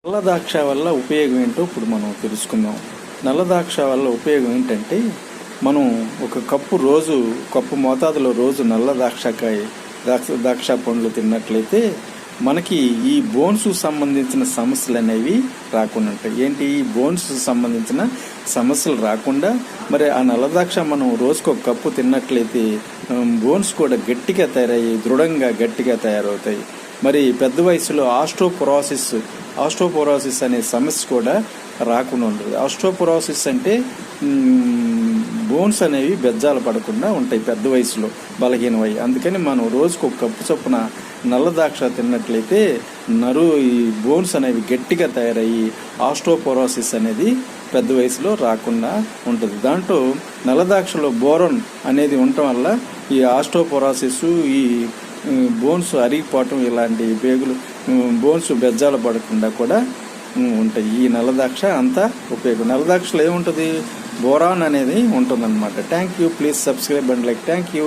నల్ల ద్రాక్ష వల్ల ఉపయోగం ఏంటో ఇప్పుడు మనం తెలుసుకుందాం. నల్ల ద్రాక్ష వల్ల ఉపయోగం ఏంటంటే, మనం ఒక కప్పు మోతాదులో రోజు నల్ల ద్రాక్ష పండ్లు తిన్నట్లయితే మనకి ఈ బోన్స్ సంబంధించిన సమస్యలు అనేవి రాకుండా ఉంటాయి. ఏంటి ఈ బోన్స్ సంబంధించిన సమస్యలు రాకుండా మరి ఆ నల్ల ద్రాక్ష మనం రోజుకు ఒక కప్పు తిన్నట్లయితే బోన్స్ కూడా గట్టిగా తయారయ్యి దృఢంగా గట్టిగా తయారవుతాయి. మరి పెద్ద వయసులో ఆస్ట్రోపోరోసిస్ అనే సమస్య కూడా రాకుండా ఉంటుంది. ఆస్ట్రోపోరోసిస్ అంటే బోన్స్ అనేవి బెజ్జాలు పడకుండా ఉంటాయి పెద్ద వయసులో బలహీనమై. అందుకని మనం రోజుకు ఒక కప్పు చొప్పున నల్ల ద్రాక్ష తిన్నట్లయితే ఈ బోన్స్ అనేవి గట్టిగా తయారయ్యి ఆస్ట్రోపోరోసిస్ అనేది పెద్ద వయసులో రాకుండా ఉంటుంది. దాంట్లో నల్ల ద్రాక్షలో బోరాన్ అనేది ఉండటం వల్ల ఈ ఆస్ట్రోపోరోసిస్, ఈ బోన్స్ అరిగిపోవటం, ఇలాంటి బోన్స్ బెజ్జాలు పడకుండా కూడా ఉంటాయి. ఈ నల్ల ద్రాక్ష అంతా ఉపయోగం. నల్ల ద్రాక్షలో ఏముంటుంది? బోరాన్ అనేది ఉంటుందన్నమాట. Thank you. Please subscribe and like. Thank you.